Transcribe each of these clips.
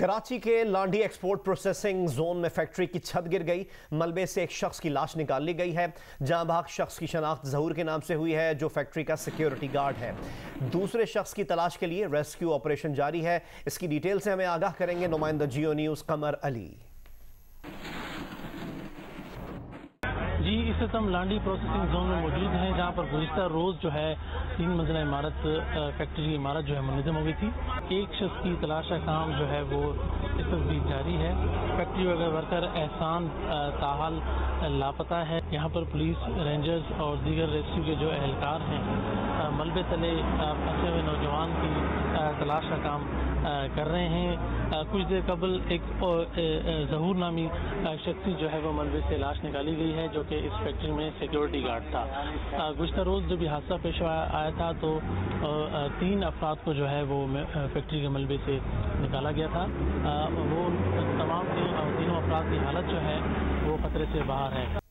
कराची के लांडी export processing zone में factory की छत गिर गई। मलबे से एक शख्स की लाश निकाल ली गई है। जहां भाग शख्स की शनाख्त ज़हूर के नाम से हुई है, जो फैक्ट्री का सिक्योरिटी गार्ड है। दूसरे शख्स की तलाश के लिए रेस्क्यू ऑपरेशन जारी है। इसकी डिटेल से हमें आगाह करेंगे नुमाइंदा जियो न्यूज़ कमर अली। जी, इस वक्त हम लांडी प्रोसेसिंग जोन में मौजूद हैं, जहां पर गुज़िश्ता रोज़ जो है 3 मंजिला इमारत फैक्ट्री की इमारत जो है मुनज़्ज़म हो गई थी। एक शख्स की तलाश का काम जो है वो इस वक्त भी जारी है। फैक्ट्री वर्कर एहसान ताहाल लापता है। यहाँ पर पुलिस, रेंजर्स और दीगर रेस्क्यू के जो एहलकार हैं मलबे तले फंसे हुए नौजवान की तलाश का काम कर रहे हैं। कुछ देर कबल एक ज़हूर नामी शख्स जो है वो मलबे से लाश निकाली गई है, जो कि इस फैक्ट्री में सिक्योरिटी गार्ड था। गुज़िश्ता रोज़ जब ये हादसा पेश आया था तो 3 अफराद को जो है वो फैक्ट्री के मलबे से निकाला गया था। वो तमाम तीनों अफराद की हालत जो है वो खतरे से बाहर है।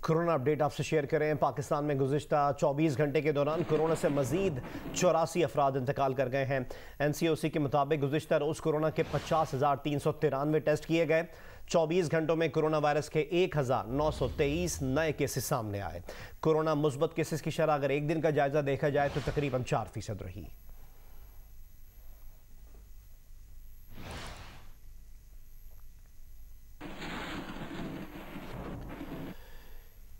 कोरोना अपडेट आपसे शेयर करें। पाकिस्तान में गुज़िश्ता 24 घंटे के दौरान कोरोना से मजीद 84 अफराद इंतकाल कर गए हैं। NCOC के मुताबिक गुज़िश्ता रोज़ कोरोना के 50,393 टेस्ट किए गए। 24 घंटों में कोरोना वायरस के 1,923 नए केसेस सामने आए। कोरोना मुस्बत केसेस की शरह अगर एक दिन का जायजा देखा जाए तो तकरीबन 4% रही।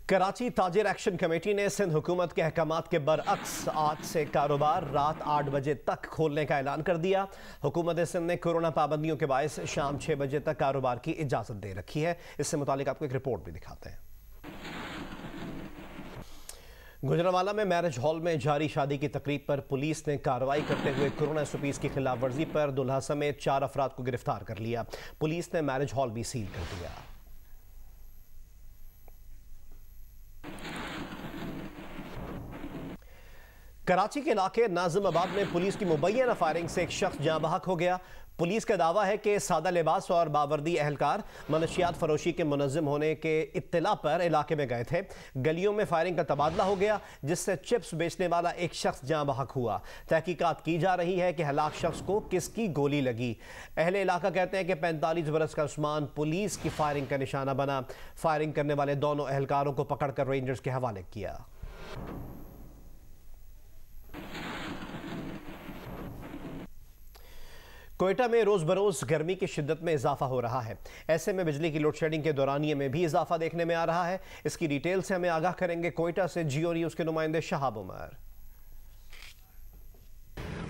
कराची ताजिर एक्शन कमेटी ने सिंध हुकूमत के अहकामात के बरअक्स आज से कारोबार रात 8 बजे तक खोलने का ऐलान कर दिया। हुकूमत सिंध ने कोरोना पाबंदियों के बायस शाम 6 बजे तक कारोबार की इजाजत दे रखी है। इससे मुतालिक आपको एक रिपोर्ट भी दिखाते हैं। गुजरांवाला में मैरिज हॉल में जारी शादी की तकरीब पर पुलिस ने कार्रवाई करते हुए कोरोना SOPs की खिलाफ वर्जी पर दुल्हा समेत 4 अफराद को गिरफ्तार कर लिया। पुलिस ने मैरिज हॉल भी सील कर दिया। कराची के इलाके नाजिमाबाद में पुलिस की मुबैना फायरिंग से एक शख्स जाँ बहक हो गया। पुलिस का दावा है कि सादा लिबास और बावर्दी एहलकार मनशियात फरोशी के मुनज़्ज़म होने के इत्तला पर इलाके में गए थे। गलियों में फायरिंग का तबादला हो गया, जिससे चिप्स बेचने वाला एक शख्स जाँ बहक हुआ। तहकीकात की जा रही है कि हलाक शख्स को किसकी गोली लगी। अहले इलाका कहते हैं कि 45 बरस का उस्मान पुलिस की फायरिंग का निशाना बना। फायरिंग करने वाले दोनों एहलकारों को पकड़कर रेंजर्स के हवाले किया। कोयटा में रोज बरोज गर्मी की शिद्दत में इजाफा हो रहा है। ऐसे में बिजली की लोड शेडिंग के दौरानिये में भी इजाफा देखने में आ रहा है। इसकी डिटेल से हमें आगाह करेंगे कोयटा से जियो न्यूज़ के नुमाइंदे शहाब उमर।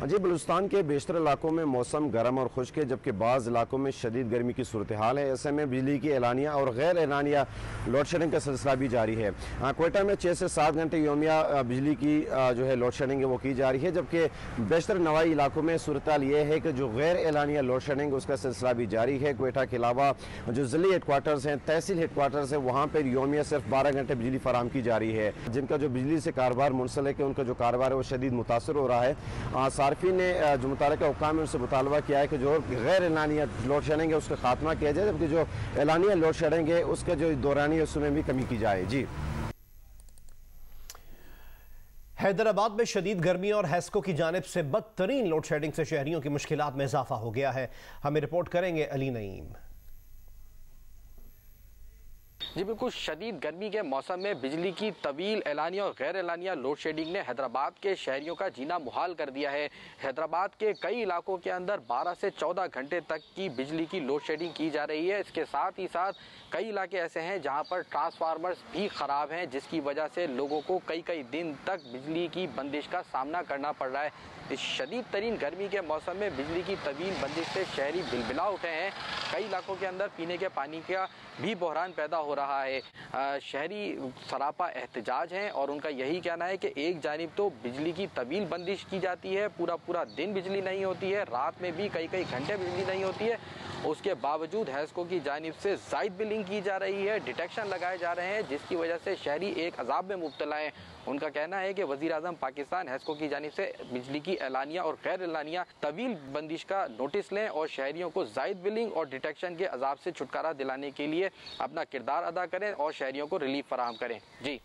जी, बलूचिस्तान के बेशतर इलाकों में मौसम गर्म और खुश्क है, जबकि बाज़ इलाकों में शदीद गर्मी की सूरत हाल है। ऐसे में बिजली की एलानिया और गैर एलानिया लोड शेडिंग का सिलसिला भी जारी है। कोयटा में 6 से 7 घंटे योमिया बिजली की जो है लोड शेडिंग है वो की जा रही है, जबकि बेशतर नवाई इलाकों में सूरत हाल ये है कि जो गैर एलानिया लोड शेडिंग उसका सिलसिला भी जारी है। कोयटा के अलावा जो ज़िली हेडक्वार्टर्स हैं, तहसील हेडक्वार्टर्स हैं, वहाँ पर योमिया सिर्फ 12 घंटे बिजली फराम की जा रही है। जिनका जो बिजली से कारोबार मुंसलिक है, उनका जो कारोबार है वो शदीद मुतासर हो रहा है। सार्फिन ने जो मुतालिका हुक्काम है उनसे मुतालबा किया है कि जो गैर एलानिया लोड शेडिंग है उसका खात्मा किया जाए, जबकि जो एलानिया लोड शेडिंग है उसका जो दौरानी है उसमें भी कमी की जाए। जी, हैदराबाद में शदीद गर्मी और हैस्को की जानिब से बदतरीन लोड शेडिंग से शहरियों की मुश्किलात में इजाफा हो गया है। हमें रिपोर्ट करेंगे अली नईम। जी बिल्कुल, शदीद गर्मी के मौसम में बिजली की तवील एलानिया और गैर एलानिया लोड शेडिंग ने हैदराबाद के शहरियों का जीना मुहाल कर दिया है। हैदराबाद के कई इलाकों के अंदर 12 से 14 घंटे तक की बिजली की लोड शेडिंग की जा रही है। इसके साथ ही साथ कई इलाके ऐसे हैं जहां पर ट्रांसफार्मर्स भी ख़राब हैं, जिसकी वजह से लोगों को कई दिन तक बिजली की बंदिश का सामना करना पड़ रहा है। इस शदीद तरीन गर्मी के मौसम में बिजली की तवील बंदिश से शहरी बिलबिला उठे हैं। कई इलाकों के अंदर पीने के पानी का भी बहरान पैदा हो रहा है। शहरी सरापा एहतजाज हैं और उनका यही कहना है कि एक जानिब तो बिजली की तवील बंदिश की जाती है, पूरा दिन बिजली नहीं होती है, रात में भी कई घंटे बिजली नहीं होती है। उसके बावजूद हैस्को की जानिब से ज़ायद बिलिंग की जा रही है, डिटेक्शन लगाए जा रहे हैं, जिसकी वजह से शहरी एक अजाब में मुब्तला हैं। उनका कहना है कि वज़ीर आज़म पाकिस्तान हैस्को की जानिब से बिजली की एलानिया और गैर एलानिया तवील बंदिश का नोटिस लें और शहरियों को ज़ायद बिलिंग और डिटेक्शन के अजाब से छुटकारा दिलाने के लिए अपना किरदार अदा करें और शहरियों को रिलीफ फराहम करें। जी,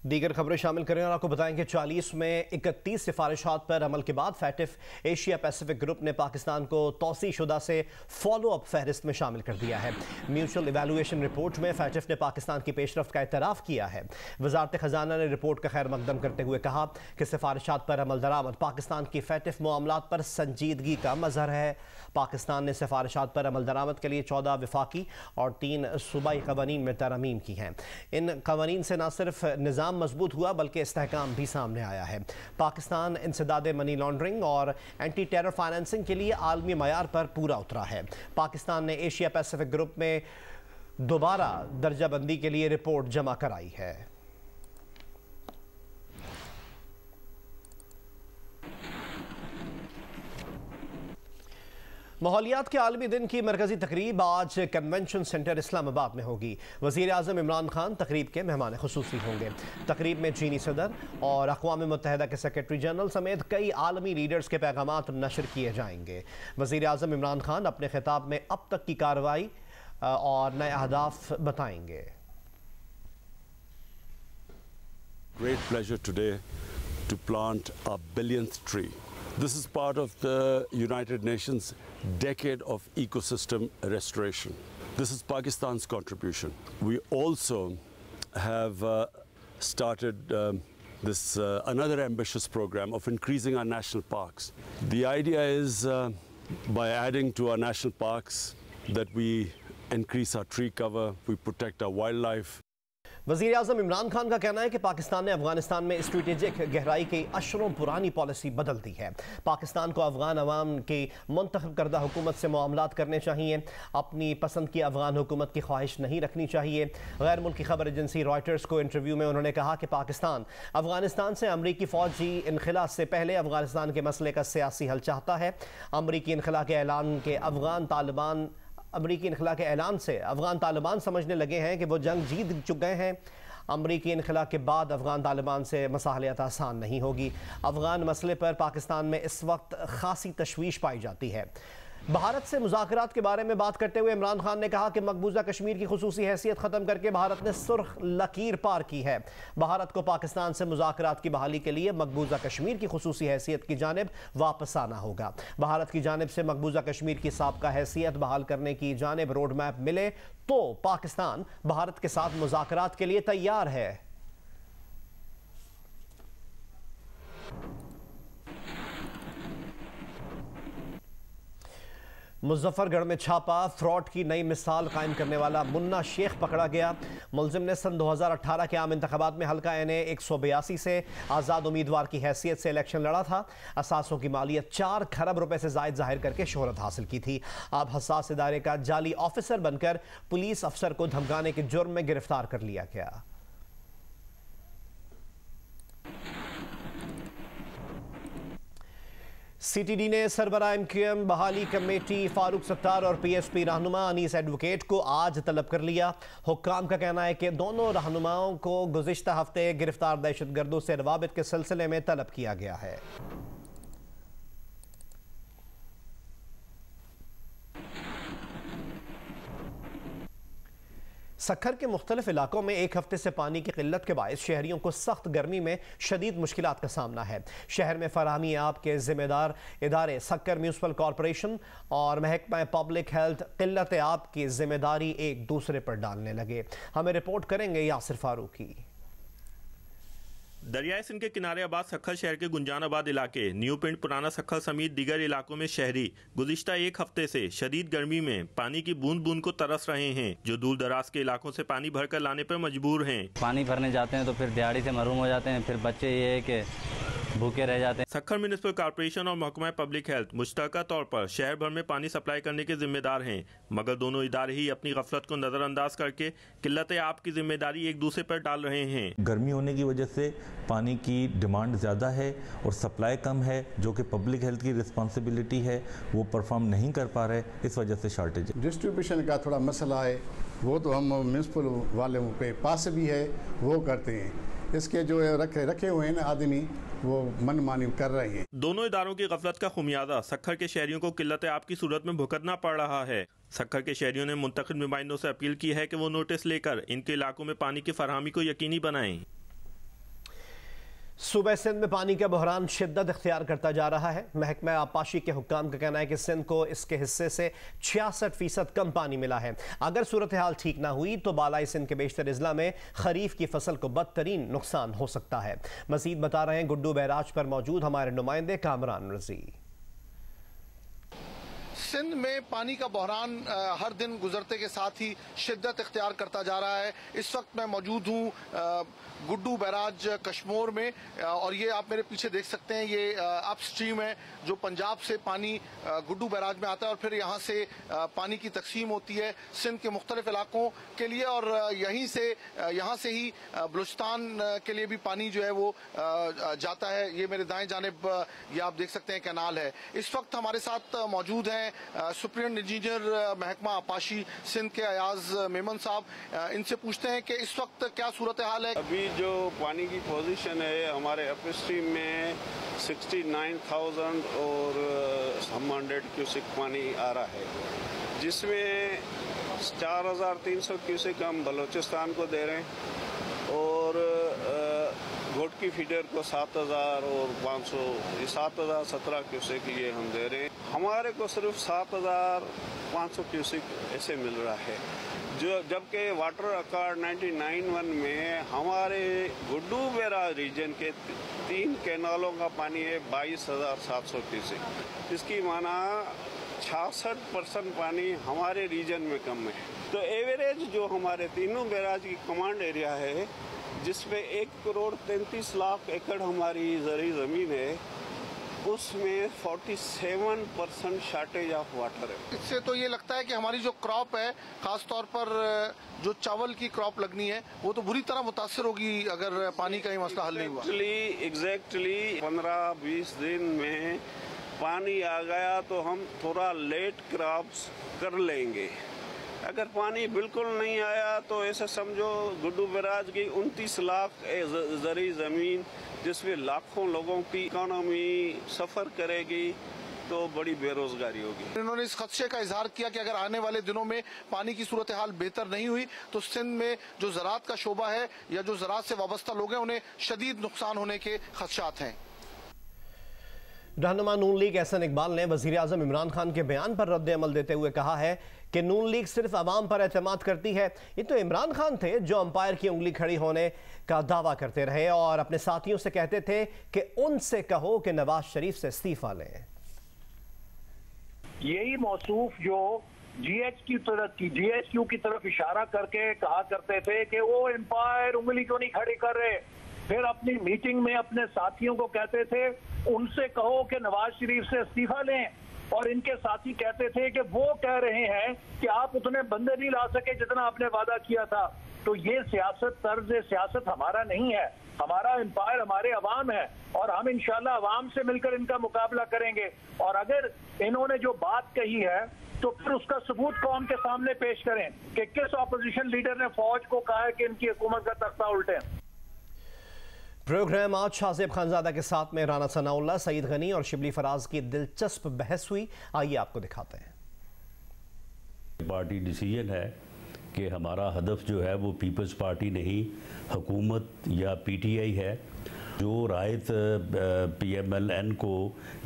दीगर खबरें शामिल करें और आपको बताएं कि 40 में 31 सिफारिशात पर अमल के बाद फैटिफ एशिया पैसिफिक ग्रुप ने पाकिस्तान को तौसीशुदा से फॉलो अप फहरिस्त में शामिल कर दिया है। म्यूचुअल इवैल्यूएशन रिपोर्ट में फैटिफ ने पाकिस्तान की पेशरफ्त का इतराफ़ किया है। वजारत खजाना ने रिपोर्ट का खैर मकदम करते हुए कहा कि सिफारिशात पर अमल दरामद पाकिस्तान की फैटिफ मामलात पर संजीदगी का मजहर है। पाकिस्तान ने सिफारिशात पर अमल दरामद के लिए 14 विफाकी और 3 सूबाई कवानीन में तरमीम की हैं। इन कवानीन से न सिर्फ निज़ाम मजबूत हुआ बल्कि इस्तेहकाम भी सामने आया है। पाकिस्तान इंसदाद मनी लॉन्ड्रिंग और एंटी टेरर फाइनेंसिंग के लिए आलमी मयार पर पूरा उतरा है। पाकिस्तान ने एशिया पैसिफिक ग्रुप में दोबारा दर्जाबंदी के लिए रिपोर्ट जमा कराई है। माहौलियात के आलमी दिन की मरकजी तकरीब आज कन्वेंशन सेंटर इस्लामाबाद में होगी। वज़ीर आज़म इमरान खान तकरीब के मेहमान खुसूसी होंगे। तकरीब में चीनी सदर और अक़वाम मुत्तहिदा के सेक्रेटरी जनरल समेत कई आलमी लीडर्स के पैगामात नशर किए जाएंगे। वज़ीर आज़म इमरान खान अपने खिताब में अब तक की कार्रवाई और नए अहदाफ बताएंगे। Great pleasure today to plant our billionth tree. This is part of the United Nations decade of ecosystem restoration. This is Pakistan's contribution. We also have started another ambitious program of increasing our national parks. The idea is by adding to our national parks that we increase our tree cover, we protect our wildlife. वज़ीर आज़म इमरान खान का कहना है कि पाकिस्तान ने अफगानिस्तान में strategic गहराई की अशरों पुरानी पॉलिसी बदल दी है। पाकिस्तान को अफगान अवाम की मुंतखब करदा हुकूमत से मामलात करने चाहिए। अपनी पसंद की अफगान हुकूमत की ख्वाहिश नहीं रखनी चाहिए। गैर मुल्की खबर एजेंसी रॉयटर्स को इंटरव्यू में उन्होंने कहा कि पाकिस्तान अफगानिस्तान से अमरीकी फ़ौजी इनखला से पहले अफगानिस्तान के मसले का सियासी हल चाहता है। अमरीकी इनखला के ऐलान से अफगान तालिबान समझने लगे हैं कि वो जंग जीत चुके हैं। अमरीकी इनखला के बाद अफगान तालिबान से मसाहलियत आसान नहीं होगी। अफगान मसले पर पाकिस्तान में इस वक्त खासी तशवीश पाई जाती है। भारत से मुज़ाकरात के बारे में बात करते हुए इमरान खान ने कहा कि मकबूजा कश्मीर की खुसूसी हैसियत ख़त्म करके भारत ने सुर्ख लकीर पार की है। भारत को पाकिस्तान से मुज़ाकरात की बहाली के लिए मकबूजा कश्मीर की खुसूसी हैसियत की जानिब वापस आना होगा। भारत की जानिब से मकबूजा कश्मीर की साबका हैसियत बहाल करने की जानिब रोड मैप मिले तो पाकिस्तान भारत के साथ मुज़ाकरात के लिए तैयार है। मुजफ्फरगढ़ में छापा, फ्रॉड की नई मिसाल कायम करने वाला मुन्ना शेख पकड़ा गया। मुलजिम ने सन 2018 के आम इंतखाबात में हल्का NA 182 से आज़ाद उम्मीदवार की हैसियत से इलेक्शन लड़ा था। असासों की मालियत 4 खरब रुपए से जायद जाहिर करके शोहरत हासिल की थी। अब हसास इदारे का जाली ऑफिसर बनकर पुलिस अफसर को धमकाने के जुर्म में गिरफ्तार कर लिया गया। CTD ने सरबरा MQM बहाली कमेटी फारूक सत्तार और PSP रहनुमा अनीस एडवोकेट को आज तलब कर लिया। हुक्काम का कहना है कि दोनों रहनुमाओं को गुज़िश्ता हफ्ते गिरफ्तार दहशतगर्दों से रवाबित के सिलसिले में तलब किया गया है। सक्खर के मुख्तलिफ इलाकों में एक हफ्ते से पानी की किल्लत के बायस शहरियों को सख्त गर्मी में शदीद मुश्किलात का सामना है। शहर में फराहमी आब के जिम्मेदार इदारे सक्खर म्यूनसिपल कॉरपोरेशन और महकमा पब्लिक हेल्थ किल्लत आब की जिम्मेदारी एक दूसरे पर डालने लगे। हमें रिपोर्ट करेंगे यासिर फारूकी। दरियाए सिंध के किनारे आबाद सक्खर शहर के गुंजानाबाद इलाके, न्यू पिंड, पुराना सक्खर समेत दीगर इलाकों में शहरी गुज़िश्ता एक हफ्ते से शदीद गर्मी में पानी की बूंद बूंद को तरस रहे हैं, जो दूर दराज के इलाकों से पानी भरकर लाने पर मजबूर हैं। पानी भरने जाते हैं तो फिर दिहाड़ी से महरूम हो जाते हैं, फिर बच्चे ये है कि भूखे रह जाते हैं। सक्खर म्यूनिसिपल कॉर्पोरेशन और महकमा पब्लिक हेल्थ मुश्तरका तौर पर शहर भर में पानी सप्लाई करने के जिम्मेदार हैं, मगर दोनों इदारे ही अपनी गफलत को नजरअंदाज करके किल्लत आब की जिम्मेदारी एक दूसरे पर डाल रहे हैं। गर्मी होने की वजह से पानी की डिमांड ज़्यादा है और सप्लाई कम है, जो कि पब्लिक हेल्थ की रिस्पॉन्सिबिलिटी है, वो परफॉर्म नहीं कर पा रहे, इस वजह से शॉर्टेज है। डिस्ट्रीब्यूशन का थोड़ा मसला है, वो तो हम म्यूनसिपल वालों के पास भी है, वो करते हैं। इसके जो रखे हुए हैं ना आदमी, वो मनमानी कर रहे हैं। दोनों इदारों की गफलत का खुमियाजा सक्खर के शहरियों को किल्लत आब की सूरत में भुगतना पड़ रहा है। सक्खर के शहरियों ने मुंतखब नुमाइंदों से अपील की है कि वो नोटिस लेकर इनके इलाकों में पानी की फराहमी को यकीनी बनाएं। सूबे सिंध में पानी का बहरान शिद्दत इख्तियार करता जा रहा है। महकमा आबपाशी के हुक्काम का कहना है कि सिंध को इसके हिस्से से 66% कम पानी मिला है। अगर सूरत हाल ठीक ना हुई तो बालाई सिंध के बेशतर अजला में खरीफ की फसल को बदतरीन नुकसान हो सकता है। मजीद बता रहे हैं गुड्डू बैराज पर मौजूद हमारे नुमाइंदे कामरान रजी। सिंध में पानी का बहरान हर दिन गुजरते के साथ ही शिद्दत इख्तियार करता जा रहा है। इस वक्त मैं मौजूद हूँ गुड्डू बैराज कश्मोर में, और ये आप मेरे पीछे देख सकते हैं, ये अप स्ट्रीम है जो पंजाब से पानी गुड्डू बैराज में आता है और फिर यहाँ से पानी की तकसीम होती है सिंध के मुख्तलिफ इलाकों के लिए, और यहाँ से ही बलूचिस्तान के लिए भी पानी जो है वो जाता है। ये मेरे दाएं जानिब ये आप देख सकते हैं कैनाल है। इस वक्त हमारे साथ मौजूद हैं सुप्रीडेंट इंजीनियर महकमा आबपाशी सिंध के अयाज मेमन साहब। इनसे पूछते हैं कि इस वक्त क्या सूरत हाल है। अभी जो पानी की पोजीशन है हमारे अपर स्ट्रीम में 69,000 और 100 क्यूसिक पानी आ रहा है, जिसमें 4,300 क्यूसिक हम बलूचिस्तान को दे रहे हैं और घोटकी फीडर को 7,000 और 500 7,017 क्यूसिक ये हम दे रहे हैं। हमारे को सिर्फ 7,500 क्यूसिक ऐसे मिल रहा है, जो जबकि वाटर अकॉर्ड 1991 में हमारे गुड्डू बैराज रीजन के 3 कैनालों का पानी है 22,700 क्यूसिक। इसकी माना 66% पानी हमारे रीजन में कम है। तो एवरेज जो हमारे तीनों बैराज की कमांड एरिया है, जिसमें 1,33,00,000 एकड़ हमारी ज़री ज़मीन है, उसमें 47% शॉर्टेज ऑफ वाटर है। इससे तो ये लगता है कि हमारी जो क्रॉप है, खास तौर पर जो चावल की क्रॉप लगनी है, वो तो बुरी तरह मुतासर होगी अगर पानी का ही मसला हल नहीं हुआ। एग्जैक्टली 15-20 दिन में पानी आ गया तो हम थोड़ा लेट क्रॉप्स कर लेंगे। अगर पानी बिल्कुल नहीं आया तो ऐसा समझो गुड्डू बैराज की 29 लाख ज़री ज़मीन, जिसमें लाखों लोगों की इकोनॉमी सफ़र करेगी, तो बड़ी बेरोजगारी होगी। इन्होंने इस खदशे का इजहार किया कि अगर आने वाले दिनों में पानी की सूरत हाल बेहतर नहीं हुई तो सिंध में जो ज़राअत का शोबा है या जो ज़राअत से वाबस्ता लोग हैं, उन्हें शदीद नुकसान होने के खदशात हैं। रहनुमा नून लीग एहसन इकबाल ने वज़ीर आज़म इमरान खान के बयान पर रद्द अमल देते हुए कहा है कि नून लीग सिर्फ अवाम पर एतमाद करती है। ये तो इमरान खान थे जो अंपायर की उंगली खड़ी होने का दावा करते रहे और अपने साथियों से कहते थे कि उनसे कहो कि नवाज शरीफ से इस्तीफा लें। यही मौसूफ जो GHQ की तरफ इशारा करके कहा करते थे कि वो एम्पायर उंगली क्यों नहीं खड़ी कर रहे, फिर अपनी मीटिंग में अपने साथियों को कहते थे उनसे कहो कि नवाज शरीफ से इस्तीफा लें, और इनके साथी कहते थे कि वो कह रहे हैं कि आप उतने बंदे नहीं ला सके जितना आपने वादा किया था। तो ये तर्ज सियासत हमारा नहीं है, हमारा एम्पायर हमारे अवाम है और हम इंशाल्लाह अवाम से मिलकर इनका मुकाबला करेंगे। और अगर इन्होंने जो बात कही है तो फिर उसका सबूत कौम के सामने पेश करें कि किस ऑपोजिशन लीडर ने फौज को कहा है कि इनकी हुकूमत का तख्ता उल्टे। प्रोग्राम आज शाहजेब खानजादा के साथ में राना सनाउल्लाह, सईद गनी और शिबली फराज की दिलचस्प बहस हुई। आइए आपको दिखाते हैं। पार्टी डिसीजन है कि हमारा हदफ जो है वो पीपल्स पार्टी नहीं, हुकूमत या PTI है। जो रायत PMLN को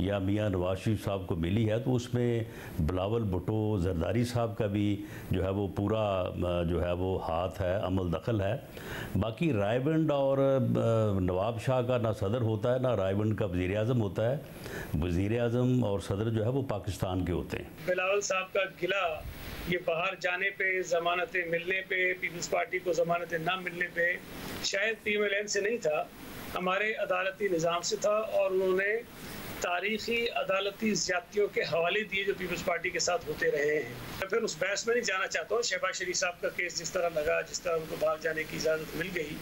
या मियां नवाज शरीफ साहब को मिली है, तो उसमें बिलावल भुट्टो जरदारी साहब का भी जो है वो पूरा जो है वो हाथ है, अमल दखल है। बाकी रायबंद और नवाब शाह का ना सदर होता है ना रायबंद का वज़ीर आज़म होता है। वज़ीर आज़म और सदर जो है वो पाकिस्तान के होते हैं। बिलावल साहब का गिला ये बाहर जाने पे, ज़मानतें मिलने पे, पीपल्स पार्टी को ज़मानतें ना मिलने पे शायद PMLN से नहीं था, हमारे अदालती निज़ाम से था, और उन्होंने तारीख़ी अदालती ज़्यादतियों के हवाले दिए जो पीपल्स पार्टी के साथ होते रहे हैं। मैं फिर उस बहस में नहीं जाना चाहता हूँ। शहबाज शरीफ साहब का केस जिस तरह लगा, जिस तरह उनको भाग जाने की इजाज़त मिल गई,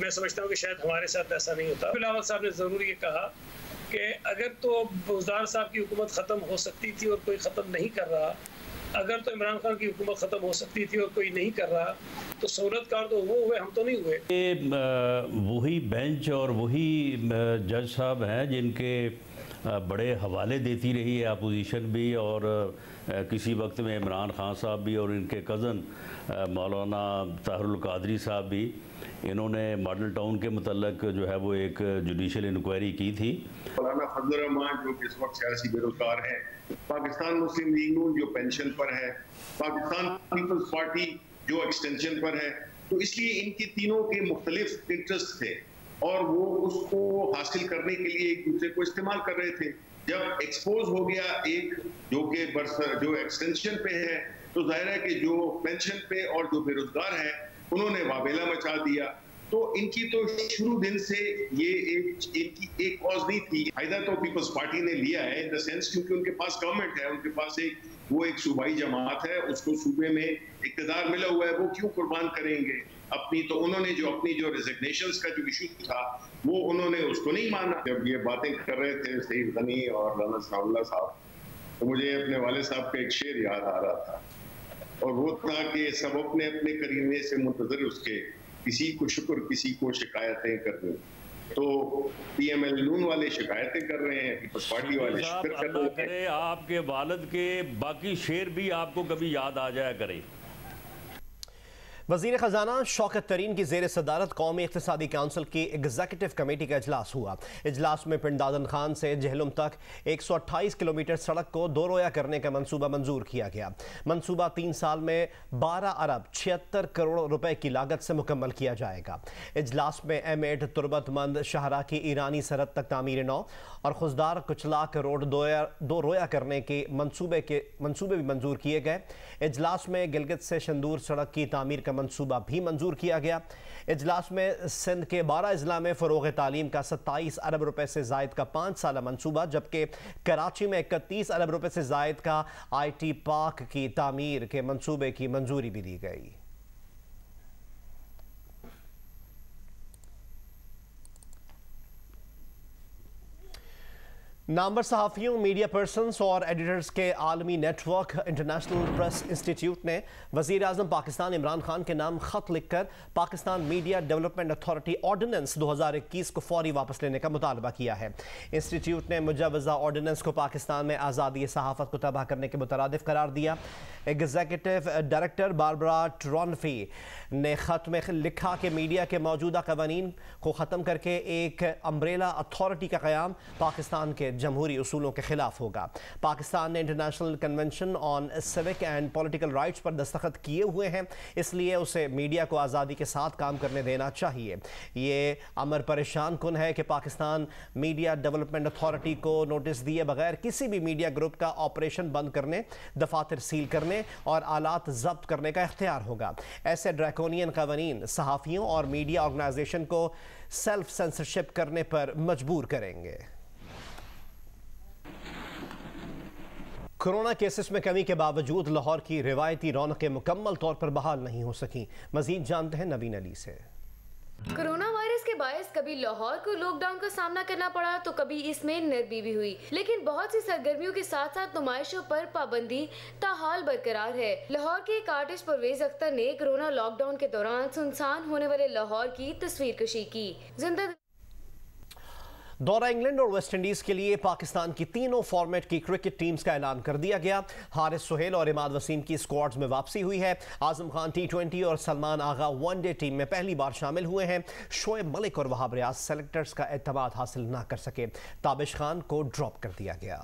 मैं समझता हूँ कि शायद हमारे साथ ऐसा नहीं होता। बिलावल साहब ने ज़रूर ये कहा कि अगर तो बुज़दार साहब की हुकूमत ख़त्म हो सकती थी और कोई ख़त्म नहीं कर रहा, अगर तो इमरान खान की हुकूमत ख़त्म हो सकती थी और कोई नहीं कर रहा, तो सहूलतकार तो वो हुए, हम तो नहीं हुए। वही बेंच और वही जज साहब हैं जिनके बड़े हवाले देती रही है अपोजिशन भी, और किसी वक्त में इमरान खान साहब भी और इनके कज़न मौलाना ताहिरुल कादरी साहब भी, इन्होंने मॉडल टाउन के मतलब जो है वो एक जुडिशल इंक्वायरी की थी। मौलाना फजल रहमान जो इस वक्त सियासी बेरोजगार हैं, पाकिस्तान मुस्लिम लीग नून जो पेंशन पर है, पाकिस्तान पीपल्स पार्टी जो एक्सटेंशन पर है, तो इसलिए इनके तीनों के मुख्तलिफ इंटरेस्ट थे और वो उसको हासिल करने के लिए एक दूसरे को इस्तेमाल कर रहे थे। जब एक्सपोज हो गया एक जो एक्सटेंशन पे है, तो जाहिर है कि जो पेंशन पे और जो बेरोजगार है उन्होंने वावेला मचा दिया। तो इनकी तो शुरू दिन से ये इनकी एक कॉज नहीं थी। फायदा तो पीपल्स पार्टी ने लिया है इन द सेंस क्योंकि उनके पास गवर्नमेंट है, उनके पास एक सूबाई जमात है, उसको सूबे में इक़्तिदार मिला हुआ है, वो क्यों कुर्बान करेंगे अपनी। तो उन्होंने अपनी जो रिजिग्नेशंस का जो इशू था वो उन्होंने उसको नहीं माना। जब ये बातें कर रहे थे सईद गनी और राना सनाउल्लाह साहब, तो मुझे अपने वाले साहब का एक शेर याद आ रहा था, और वो था कि सब अपने अपने करीने से मुंतजर उसके, किसी को शुक्र किसी को शिकायतें करनी। तो पीएमएल नून वाले शिकायतें कर रहे हैं, पीपल्स पार्टी वाले शुक्र कर रहे हैं। आपके वालिद के बाकी शेर भी आपको कभी याद आ जाया करे। वज़ीर ख़जाना शौकत तरीन की ज़ेर सदारत कौमी इक़्तिसादी काउंसिल की एग्जीक्यूटिव कमेटी का इजलास हुआ। इजलास में पिंड दादन खान से जहलुम तक 128 किलोमीटर सड़क को दो रोया करने का मंसूबा मंजूर किया गया। मंसूबा 3 साल में 12 अरब 76 करोड़ रुपए की लागत से मुकम्मल किया जाएगा। इजलास में M8 तुरबतमंद शाहरा की ईरानी सरहद तक तामीर नौ और खुजदार कुचलाक रोड दो रोया करने के मंसूबे भी मंजूर किए गए। इजलास में गिलगित से शंदूर सड़क की तामीर का मंसूबा भी मंजूर किया गया। इजलास में सिंध के 12 अजला में फ़रोग़ तालीम का 27 अरब रुपए से ज़ायद का 5 साला मंसूबा, जबकि कराची में 31 अरब रुपए से ज़ायद का IT पार्क की तामीर के मंसूबे की मंजूरी भी दी गई। नामवर सहाफ़ियों, मीडिया पर्सनस और एडिटर्स के आलमी नेटवर्क इंटरनेशनल प्रेस इंस्टीट्यूट ने वज़ीर आज़म पाकिस्तान इमरान खान के नाम ख़त लिखकर Pakistan media development authority ordinance 2021 को फौरी वापस लेने का मुतालबा किया है। इंस्टीट्यूट ने मुजवज़ा ऑर्डिनेंस को पाकिस्तान में आज़ादी सहाफ़त को तबाह करने के मुतरादिफ करार दिया। एग्जीक्यूटिव डायरेक्टर बारबरा ट्रॉनफी ने ख़त में लिखा कि मीडिया के मौजूदा क़वानीन को ख़त्म करके एक अम्ब्रेला अथॉरिटी का क़याम पाकिस्तान के जमहूरी उसूलों के खिलाफ होगा। पाकिस्तान ने international convention on civic and political rights पर दस्तखत किए हुए हैं, इसलिए उसे मीडिया को आज़ादी के साथ काम करने देना चाहिए। ये अमर परेशान कुन है कि पाकिस्तान मीडिया डेवलपमेंट अथॉरिटी को नोटिस दिए बगैर किसी भी मीडिया ग्रुप का ऑपरेशन बंद करने, दफातर सील करने और आलात जब्त करने का इख्तियार होगा। ऐसे ड्रैकोनियन कवानीन सहाफ़ियों और मीडिया ऑर्गेनाइजेशन को सेल्फ सेंसरशिप करने पर मजबूर करेंगे। कोरोना केसेस में कमी के बावजूद लाहौर की रिवायती रौनकें मुकम्मल तौर पर बहाल नहीं हो सकी। मजीद जानते हैं नवीन अली से। कोरोना वायरस के बायस कभी लाहौर को लॉकडाउन का सामना करना पड़ा तो कभी इसमें नरमी भी हुई, लेकिन बहुत सी सरगर्मियों के साथ साथ नुमाइशों पर पाबंदी ताहाल बरकरार है। लाहौर के एक आर्टिस्ट परवेज अख्तर ने कोरोना लॉकडाउन के दौरान सुनसान होने वाले लाहौर की तस्वीर कशी की। जिंदा दौरा इंग्लैंड और वेस्ट इंडीज के लिए पाकिस्तान की तीनों फॉर्मेट की क्रिकेट टीम्स का ऐलान कर दिया गया। हारिस सुहेल और इमाद वसीम की स्क्वाड्स में वापसी हुई है। आजम खान T20 और सलमान आगा वनडे टीम में पहली बार शामिल हुए हैं। शोएब मलिक और वहाब रियाज सेलेक्टर्स का एतमाद हासिल न कर सके। ताबिश खान को ड्रॉप कर दिया गया।